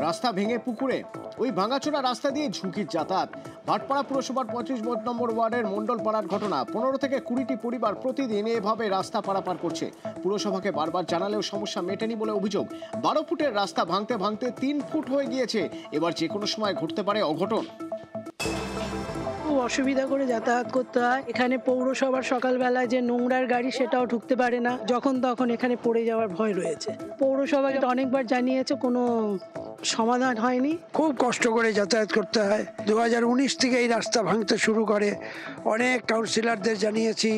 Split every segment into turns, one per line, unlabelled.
রাস্তা ভেঙে পুকুরে, ওই ভাঙাচোরা রাস্তা দিয়ে ঝুঁকির যাতায়াত। ভাটপাড়া পুরসভার 35 নম্বর ওয়ার্ডের মন্ডল পাড়ার ঘটনা। 15 থেকে 20টি পরিবার প্রতিদিন এভাবে রাস্তা পারাপার করছে। পুরসভাকে বারবার জানালেও সমস্যা মেটেনি বলে অভিযোগ। 12 ফুটের রাস্তা ভাঙতে ভাঙতে 3 ফুট হয়ে গিয়েছে। এবার যে কোনো সময় ঘটতে পারে অঘটন।
খুব অসুবিধা করে যাতায়াত করতে হয়। এখানে পৌরসভার সকালবেলা যে নোংরার গাড়ি সেটাও ঢুকতে পারে না, যখন তখন এখানে পড়ে যাওয়ার ভয় রয়েছে। পৌরসভাকে অনেকবার জানিয়েছে, কোনো সমাধান হয়নি।
খুব কষ্ট করে যাতায়াত করতে হয়। 2019 থেকে এই রাস্তা ভাঙতে শুরু করে। অনেক কাউন্সিলরদের জানিয়েছি,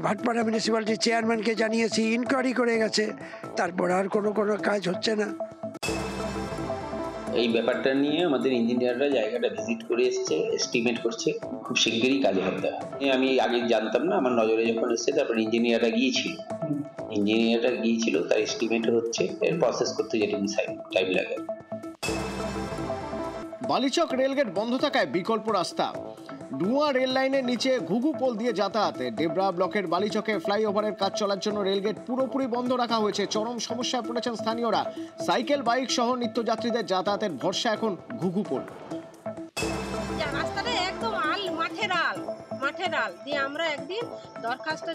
ভাটপাড়া মিউনিসিপ্যালিটির চেয়ারম্যানকে জানিয়েছি, ইনকোয়ারি করে গেছে, তারপর আর কোনো কাজ হচ্ছে না।
এই ব্যাপারটা নিয়ে আমাদের ইঞ্জিনিয়াররা জায়গাটা ভিজিট করে এসছে, এস্টিমেট করছে, খুব শিগগিরই কাজ হবে। আমি আগে জানতাম না, আমার নজরে যখন এসছে তারপর ইঞ্জিনিয়াররা গিয়েছিল, তার এস্টিমেট হচ্ছে, এর প্রসেস করতে যেটুকু টাইম লাগে।
বালিচক রেলগেট বন্ধ থাকায় বিকল্প রাস্তা। ডুয়া রেল লাইনের নিচে ঘুঘু পোল দিয়ে যাতায়াত। ডেবরা ব্লকের বালিচকে ফ্লাইওভারের কাজ চলার জন্য রেলগেট পুরোপুরি বন্ধ রাখা হয়েছে। চরম সমস্যায় পড়েছেন স্থানীয়রা। সাইকেল, বাইক সহ নিত্যযাত্রীদের যাতায়াতের ভরসা এখন ঘুঘু পোল।
রাস্তাটা একদম মাঠের আল দিয়ে আমরা একদিন দরখাস্ত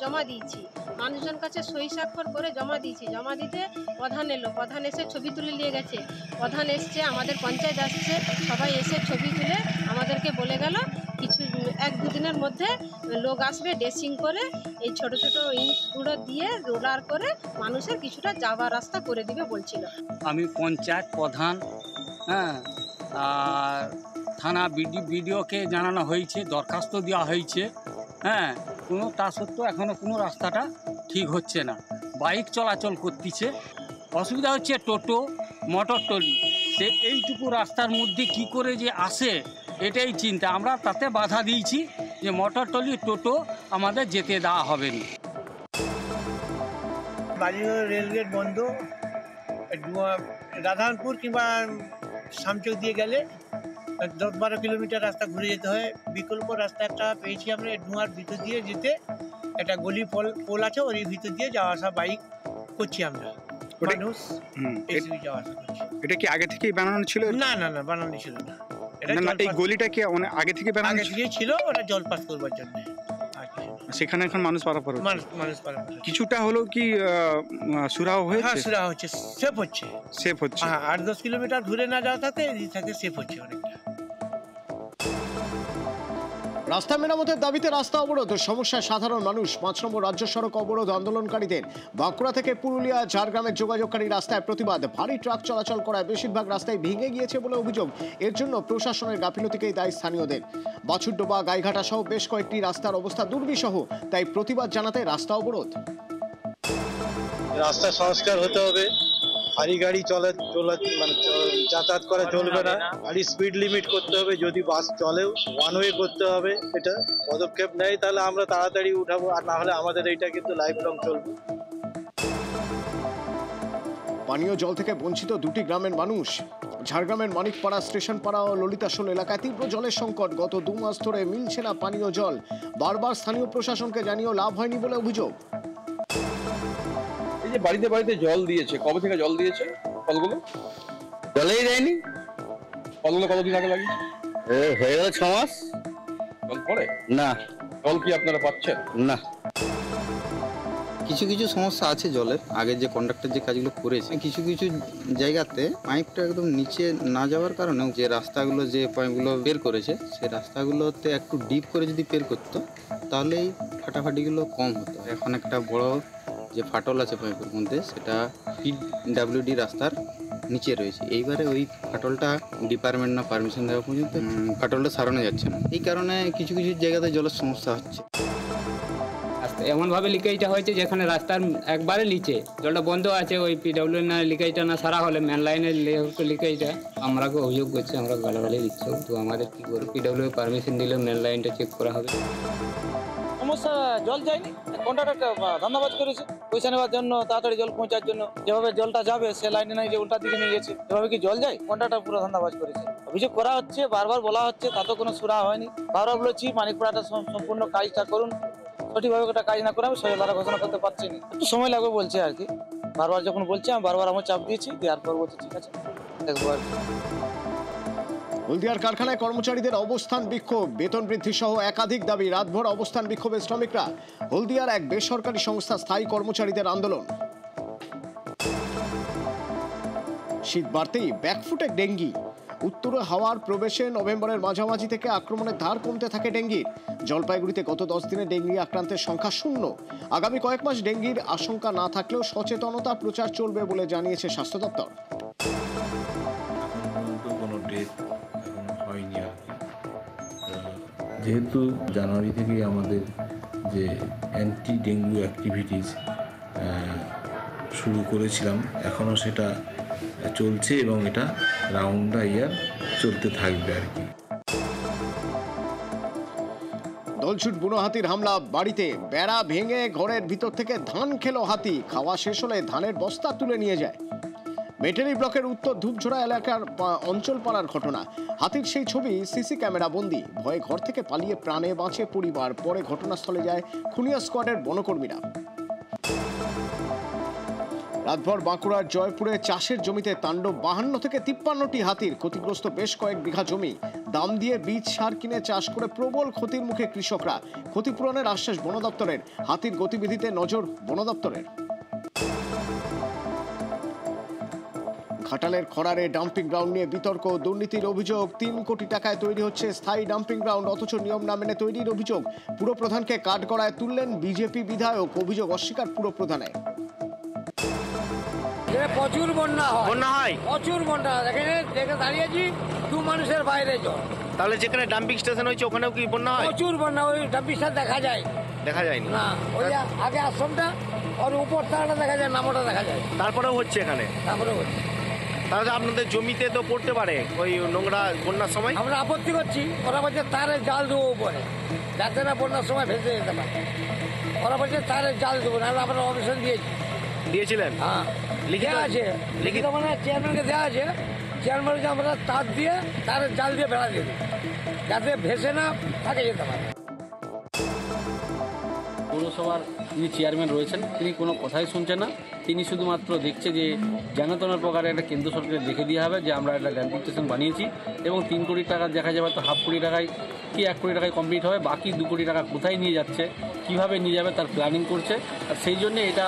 জমা দিয়েছি, মানুষজন কাছে সই স্বাক্ষর করে জমা দিতে প্রধান এসে ছবি তুলে নিয়ে গেছে। প্রধান এসছে, আমাদের পঞ্চায়েত আসছে, সবাই এসে ছবি তুলে আমাদেরকে বলে গেল কিছু 1-2 দিনের মধ্যে লোক আসবে, ড্রেসিং করে এই ছোট ছোট ইঁটগুলো দিয়ে রোলার করে মানুষের কিছুটা যাওয়ার রাস্তা করে দিবে বলছিল।
আমি পঞ্চায়েত প্রধান, আর থানা বিডিওকে জানানো হয়েছে, দরখাস্ত দেওয়া হয়েছে, তা সত্ত্বেও এখনও কোনো রাস্তাটা ঠিক হচ্ছে না। বাইক চলাচল করতেছে, অসুবিধা হচ্ছে টোটো, মোটর ট্রলি, সে এইটুকু রাস্তার মধ্যে কি করে যে আসে এটাই চিন্তা। আমরা তাতে বাধা দিয়েছি যে মোটর ট্রলি, টোটো আমাদের যেতে দেওয়া হবে না।
বালিগঞ্জ রেলগেট বন্ধ, রাধানপুর কিংবা শামচক দিয়ে গেলে 10-12 কিলোমিটার রাস্তা ঘুরে যেতে হয়। বিকল্প রাস্তা একটা পেয়েছি আমরা, ডুয়ার ভিতর দিয়ে যেতে, একটা গলি পোল আছে, ওর ভিতর দিয়ে যাওয়া আসা বাইক করছি আমরা, মানুষ যাওয়া আসা করছি।
এটা কি আগে থেকেই বানানো ছিল?
না, বানানো ছিল না।
এই গলিটা কি আগে থেকে বানানো
ছিল? ওটা জল পাস করবার জন্য
সেখানে এখন মানুষ পারাপার কিছুটা হলেও কি সুরাহ হয়েছে?
হ্যাঁ, সুরাহ হচ্ছে, সেফ হচ্ছে। 8-10 কিলোমিটার ঘুরে না যাওয়া থাকে, সেফ হচ্ছে অনেকটা।
রাস্তা মেরামতের দাবিতে রাস্তা অবরোধ, সমস্যায় সাধারণ মানুষ। 5 নম্বর রাজ্য সড়ক অবরোধ আন্দোলনকারীদের। বাঁকুড়া থেকে পুরুলিয়া ঝাড়গ্রামের যোগাযোগকারী রাস্তায় প্রতিবাদ। ভারী ট্রাক চলাচল করায় বেশিরভাগ রাস্তায় ভেঙে গিয়েছে বলে অভিযোগ। এর জন্য প্রশাসনের গাফিলতিকেই দায়ী স্থানীয়দের। বাছুরডোবা, গাইঘাটা সহ বেশ কয়েকটি রাস্তার অবস্থা দুর্বিষহ, তাই প্রতিবাদ জানাতে রাস্তা অবরোধ।
রাস্তা সংস্কার হতে হবে, ভারী গাড়ি যাতায়াত করা চলবে না, গাড়ি স্পিড লিমিট করতে হবে, যদি বাস চলেও 1 ওয়ে করতে হবে। এটা পদক্ষেপ নেয় তাহলে আমরা তাড়াতাড়ি উঠাবো, আর না হলে আমাদের এইটা কিন্তু লাইফ লং চলবে।
পানীয় জল থেকে বঞ্চিত 2টি গ্রামের মানুষ। ঝাড়গ্রামের মানিকপাড়া, স্টেশনপাড়া ও ললিতাশোল এলাকায় তীব্র জলের সংকট। গত 2 মাস ধরে মিলছে না পানীয় জল। বারবার স্থানীয় প্রশাসনকে জানিয়েও লাভ হয়নি বলে অভিযোগ।
বাড়িতে বাড়িতে জল দিয়েছে, কবে থেকে জল দিয়েছে? কলগুলো জলেই দেয়নি। কলগুলো কতদিন আগে লাগিয়েছে? হয়ে গেল 6 মাস। জল পড়ে না? জল কি আপনারা পাচ্ছেন না?
কিছু কিছু সমস্যা আছে জলের। আগের যে কন্ট্রাক্টর যে কাজগুলো করেছে, কিছু কিছু জায়গাতে পাইপটা একদম নিচে না যাওয়ার কারণে যে রাস্তাগুলো, যে পাইপগুলো বের করেছে, সেই রাস্তাগুলোতে একটু ডিপ করে যদি বের করতো তাহলে এই ফাটাফাটিগুলো কম হতো। এখন একটা বড় যে ফাটল আছে পাইপের মধ্যে, সেটা PWD রাস্তার নিচে রয়েছে। এইবারে ওই ফাটলটা ডিপার্টমেন্ট না পারমিশন দেওয়া পর্যন্ত ফাটলটা সারানো যাচ্ছে না। এই কারণে কিছু কিছু জায়গাতে জলের সমস্যা হচ্ছে।
এমনভাবে লিকেজটা হয়েছে যেখানে রাস্তার একবারে নিচে জলটা বন্ধ আছে। ওই PWD না লিকেজটা না সারা হলে মেন লাইনের লিকেজটা আমরাকে অভিযোগ করছি, আমরা গালাগালি দিচ্ছি। তো আমাদের কী করবো, PWD পারমিশন দিলে মেন লাইনটা চেক করা হবে।
সমস্যা জল যায়নি, কন্ট্রাক্টর ধান্দাবাজ করেছে পয়সা নেওয়ার জন্য, তাড়াতাড়ি জল পৌঁছার জন্য। যেভাবে জলটা যাবে সে লাইনে নাই যে উল্টা দিকে নিয়ে গেছে, এভাবে কি জল যায়? কন্ট্রাক্টর পুরো ধান্দাবাজ করেছে। অভিযোগ করা হচ্ছে, বারবার বলা হচ্ছে, তাতেও কোনো সুরা হয়নি। বারবার বলেছি মানিকপাড়াটা সম্পূর্ণ কাজটা করুন, সঠিকভাবে একটা কাজ না করে আমি সবাই ঘোষণা করতে পারছি না, একটু সময় লাগবে বলছে আর কি। বারবার যখন বলছে আমি বারবার আমার চাপ দিয়েছি, দেওয়ার পর বলছে ঠিক আছে একবার।
হলদিয়ার কারখানায় কর্মচারীদের অবস্থান বিক্ষোভ, বেতন বৃদ্ধি সহ একাধিক দাবি। রাতভর অবস্থান বিক্ষোভে শ্রমিকরা। হলদিয়ার এক বেসরকারি সংস্থা স্থায়ী কর্মচারীদের আন্দোলন। শীত বাড়তেই ব্যাকফুটে ডেঙ্গি। উত্তরে হাওয়ার প্রবেশে নভেম্বরের মাঝামাঝি থেকে আক্রমণের ধার কমতে থাকে ডেঙ্গির। জলপাইগুড়িতে গত 10 দিনে ডেঙ্গি আক্রান্তের সংখ্যা 0। আগামী কয়েক মাস ডেঙ্গির আশঙ্কা না থাকলেও সচেতনতা প্রচার চলবে বলে জানিয়েছে স্বাস্থ্য দপ্তর।
কোনো ডেথ হয়নি আর কি। যেহেতু জানুয়ারি থেকেই আমাদের যে অ্যান্টি ডেঙ্গু অ্যাক্টিভিটিস শুরু করেছিলাম, এখনও সেটা চলছে এবং এটা রাউন্ড দ্য ইয়ার চলতে থাকবে আর কি।
দলছুট বুনো হাতির হামলা বাড়িতে। বেড়া ভেঙে ঘরের ভিতর থেকে ধান খেলো হাতি। খাওয়া শেষ হলে ধানের বস্তা তুলে নিয়ে যায়। মেটেরি ব্লকের উত্তর ধূপঝোড়া এলাকার অঞ্চল পাড়ার ঘটনা। হাতির সেই ছবি সিসি ক্যামেরা বন্দি। ভয়ে ঘর থেকে পালিয়ে প্রাণে বাঁচে পরিবার। পরে ঘটনাস্থলে যায় খুনিয়া স্কোয়াডের বনকর্মীরা। রাতভর বাঁকুড়ার জয়পুরে চাষের জমিতে তাণ্ডব। 52 থেকে 53টি হাতির। ক্ষতিগ্রস্ত বেশ কয়েক বিঘা জমি। দাম দিয়ে বীজ সার কিনে চাষ করে প্রবল ক্ষতির মুখে কৃষকরা। ক্ষতিপূরণের আশ্বাস বন দপ্তরের। হাতির গতিবিধিতে নজর বন দপ্তরের। ঘাটালের খরারে ডাম্পিং গ্রাউন্ড নিয়ে বিতর্ক, দুর্নীতির অভিযোগ। 3 কোটি টাকায় তৈরি হচ্ছে স্থায়ী ডাম্পিং গ্রাউন্ড, অথচ নিয়ম না মেনে তৈরির অভিযোগ। পুরপ্রধানকে কাঠগড়ায় তুললেন বিজেপি বিধায়ক। অভিযোগ অস্বীকার পুরপ্রধানের।
প্রচুর বন্যা হয় প্রচুর বন্যা। এখানে দেখে দাঁড়িয়েছি 2 মানুষের বাইরে জল।
তাহলে যেখানে ডাম্পিং স্টেশন হয়েছে ওখানেও কি বন্যা হয়?
প্রচুর বন্যা। ওই ডাম্পিং স্টেশন দেখা যায়নি
না।
ওই আগে আশ্রমটা ওর উপর তারাটা দেখা যায়, নামটা দেখা যায়।
তারপরেও হচ্ছে এখানে।
তারপরেও হচ্ছে।
তাহলে আপনাদের জমিতে তো পড়তে পারে ওই নোংরা বন্যার সময়।
আমরা আপত্তি করছি। ওরা বলছে তারের জাল দেবো উপরে, যাতে না বন্যার সময় ভেসে যেতে পারে। ওরা বলছে তারের জাল দেবো, নাহলে আমরা অপারেশন
দিয়েছিলেন।
হ্যাঁ লিখে আছে, লিখিত মানে চেয়ারম্যানকে দেওয়া আছে। চেয়ারম্যান আমরা তার দিয়ে তারের জাল দিয়ে বেড়া দিয়ে দিই, যাতে ভেসে না থাকে যেতে পারে।
পৌরসভার যিনি চেয়ারম্যান রয়েছেন তিনি কোনো কথাই শুনছেন না। তিনি শুধুমাত্র দেখছে যে জানাতনার প্রকারে একটা কেন্দ্র সরকারের দেখে দেওয়া হবে যে আমরা একটা ডাম্পিং স্টেশন বানিয়েছি এবং 3 কোটি টাকা দেখা যাবে তো 1/2 কোটি টাকায় কি 1 কোটি টাকায় কমপ্লিট হবে। বাকি 2 কোটি টাকা কোথায় নিয়ে যাচ্ছে, কিভাবে নিয়ে যাবে তার প্ল্যানিং করছে। আর সেই জন্য এটা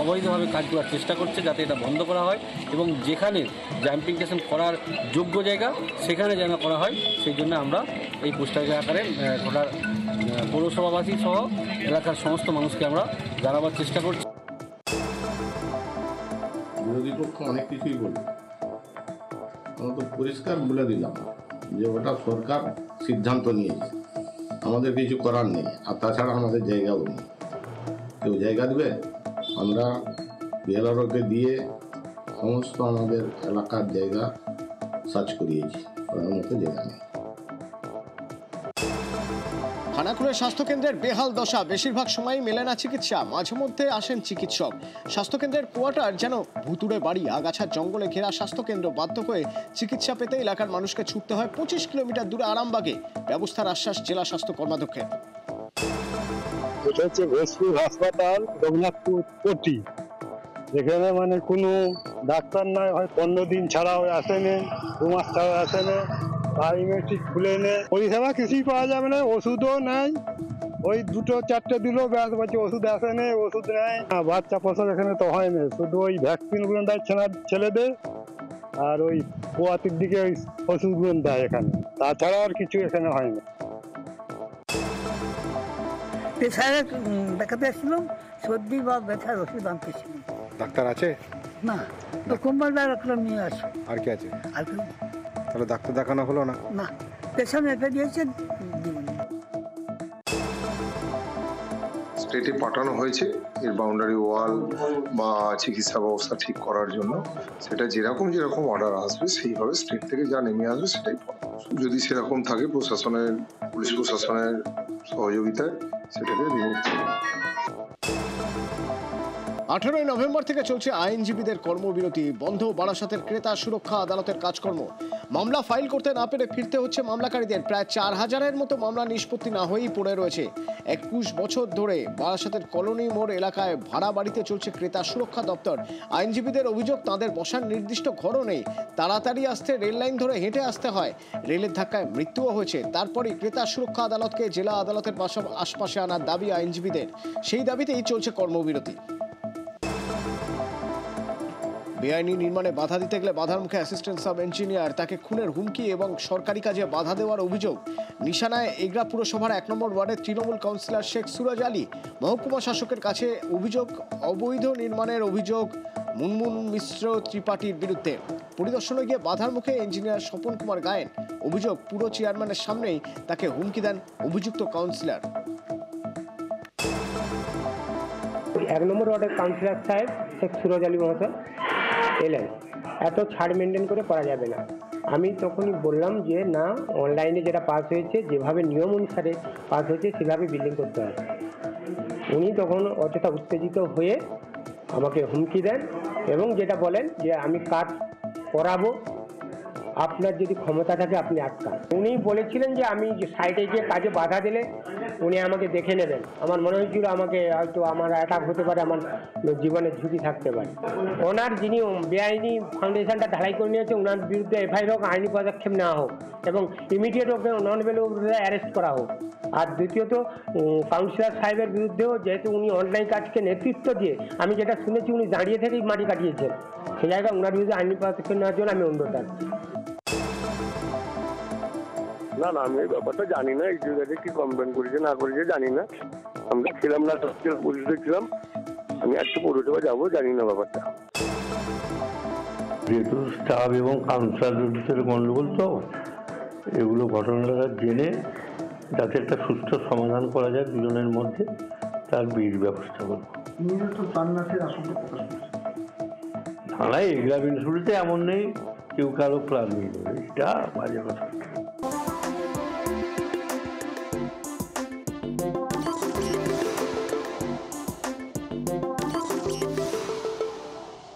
অবৈধভাবে কাজ করার চেষ্টা করছে, যাতে এটা বন্ধ করা হয় এবং যেখানে ডাম্পিং স্টেশন করার যোগ্য জায়গা সেখানে যেন করা হয়। সেই জন্য আমরা এই পোস্টার আকারে গোটার পৌরসভাবাসী সহ এলাকার সমস্ত মানুষকে আমরা জানাবার চেষ্টা করছি।
বিরোধী পক্ষ অনেক কিছুই বলবে, আমরা তো পরিষ্কার বলে দিলাম যে ওটা সরকার সিদ্ধান্ত নিয়েছে, আমাদের কিছু করার নেই। আর তাছাড়া আমাদের জায়গাও নেই। কেউ জায়গা দেবে? আমরা বিএলআরওকে দিয়ে সমস্ত আমাদের এলাকার জায়গা সার্চ করিয়েছি, ওনার মতো জায়গা নেই।
খানাকুলের স্বাস্থ্যকেন্দ্রের বেহাল দশা। বেশিরভাগ সময়ই মেলে না চিকিৎসা। মাঝে মধ্যে আসেন চিকিৎসক। স্বাস্থ্যকেন্দ্রের কোয়ার্টার যেন ভুতুড়ে বাড়ি। আগাছার জঙ্গলে ঘেরা স্বাস্থ্যকেন্দ্র। বাধ্য হয়ে চিকিৎসা পেতে এলাকার মানুষকে ছুটতে হয় 25 কিলোমিটার দূরে আরামবাগে। ব্যবস্থার আশ্বাস জেলা স্বাস্থ্য কর্মাধ্যক্ষের।
এটা হচ্ছে ঘোষপুর হাসপাতাল, রঘুনাথপুর কোটি। এখানে মানে কোনো ডাক্তার নাই, হয় 15 দিন ছাড়া হয়ে আসেনে, 2 মাস ছাড়া আসেনে, ঠিক খুলে নে। পরিষেবা কিছুই পাওয়া যাবে না, ওষুধও নাই। ওই 2-4টে দিল, ব্যাস বলছে ওষুধ আসে নেই, ওষুধ নেই। বাচ্চা প্রসব এখানে তো হয় না, শুধু ওই ভ্যাকসিনগুলো দেয় ছেলেদের, আর ওই পোয়াতির দিকে ওই ওষুধগুলো দেয় এখানে। তাছাড়া আর কিছু এখানে হয় না।
প্রেসারে দেখাতে আসছিলাম, সর্দি বা ব্যথার ওষুধ আনতেছিলাম।
ডাক্তার আছে
না, তো কোম্পানির রাখলাম নিয়ে আসো।
আর কি আছে?
আর কি?
তাহলে ডাক্তার দেখানো হলো না?
না, পেছনে এটা দিয়েছেন।
স্টেটে পাঠানো হয়েছে এর বাউন্ডারি ওয়াল বা চিকিৎসা ব্যবস্থা ঠিক করার জন্য। সেটা যেরকম অর্ডার আসবে সেইভাবে স্টেট থেকে যা নেমে আসবে সেটাই যদি সেরকম থাকে প্রশাসনের, পুলিশ প্রশাসনের সহযোগিতায় সেটাকে রিমুভ করবে।
18 নভেম্বর থেকে চলছে আইনজীবীদের কর্মবিরতি, বন্ধ বারাসাতের ক্রেতা সুরক্ষা আদালতের কাজকর্ম। মামলা ফাইল করতে না পেরে ফিরতে হচ্ছে মামলাকারীদের। প্রায় 4000-এর মতো মামলা নিষ্পত্তি না হয়েই পড়ে রয়েছে। 21 বছর ধরে বারাসাতের কলোনি মোড় এলাকায় ভাড়া বাড়িতে চলছে ক্রেতা সুরক্ষা দপ্তর। আইনজীবীদের অভিযোগ, তাদের বসার নির্দিষ্ট ঘরও নেই, তাড়াতাড়ি আসতে রেল লাইন ধরে হেঁটে আসতে হয়। রেলের ধাক্কায় মৃত্যুও হয়েছে। তারপরই ক্রেতা সুরক্ষা আদালতকে জেলা আদালতের আশপাশে আনার দাবি আইনজীবীদের। সেই দাবিতেই চলছে কর্মবিরতি। বেআইনি নির্মাণে বাধা দিতে গেলে বাধার মুখে অ্যাসিস্ট্যান্ট সাব ইঞ্জিনিয়ার, তাকে খুনের হুমকি এবং সরকারি কাজে বাধা দেওয়ার অভিযোগ। নিশানায় এগরা পুরসভার 1 নম্বর ওয়ার্ডের তৃণমূল কাউন্সিলর শেখ সুরজ আলী। মহকুমা শাসকের কাছে অভিযোগ, অবৈধ নির্মাণের অভিযোগ মুনমুন মিশ্র ত্রিপাঠীর বিরুদ্ধে। পরিদর্শনে গিয়ে বাধার মুখে ইঞ্জিনিয়ার স্বপন কুমার গায়েন। অভিযোগ, পুরো চেয়ারম্যানের সামনেই তাকে হুমকি দেন অভিযুক্ত কাউন্সিলর।
1 নম্বর ওয়ার্ডের কাউন্সিলর সাহেব শেখ সুরজ আলী মহাশয় এলেন, এত ছাড় মেনটেন করে করা যাবে না। আমি তখনই বললাম যে না, অনলাইনে যেটা পাস হয়েছে, যেভাবে নিয়ম অনুসারে পাস হয়েছে সেভাবে বিল্ডিং করতে হবে। উনি তখন অযথা উত্তেজিত হয়ে আমাকে হুমকি দেন এবং যেটা বলেন যে আমি কাজ করাবো, আপনার যদি ক্ষমতা থাকে আপনি আটকান। উনি বলেছিলেন যে আমি সাইডে গিয়ে কাজে বাধা দিলে উনি আমাকে দেখে নেবেন। আমার মনে হয়েছিল আমাকে হয়তো আমার অ্যাটাক হতে পারে, আমার জীবনের ঝুঁকি থাকতে পারে। ওনার যিনি বেআইনি ফাউন্ডেশনটা ঢালাই করে নিয়েছে, ওনার বিরুদ্ধে এফআইআর হোক, আইনি পদক্ষেপ নেওয়া হোক এবং ইমিডিয়েট ওকে নন বেলেবল অ্যারেস্ট করা হোক। আর দ্বিতীয়ত কাউন্সিলর সাহেবের বিরুদ্ধেও, যেহেতু উনি অনলাইন কাজকে নেতৃত্ব দিয়ে, আমি যেটা শুনেছি উনি দাঁড়িয়ে থেকেই মাটি কাটিয়েছেন, সেই জায়গায় ওনার বিরুদ্ধে আইনি পদক্ষেপ নেওয়ার জন্য আমি অনুরোধ করছি।
না না, আমি এই ব্যাপারটা জানি না, এই জায়গাতে কি কমপ্লেন করেছে না করেছে জানি না। আমরা ছিলাম না, পুলিশে ছিলাম, আমি আজকে পৌরসভা যাবো, জানি না ব্যাপারটা। যেহেতু স্টাফ এবং কাউন্সিলরের ভিতরে গন্ডগোল, তো এগুলো ঘটনাটা জেনে যাতে একটা সুস্থ সমাধান করা যায় দুজনের মধ্যে, তার বিল ব্যবস্থা করবো। থানায় এগুলা বিল শুরুতে এমন নেই কেউ কারো প্ল্যান নেই, এটা বাজে কথা।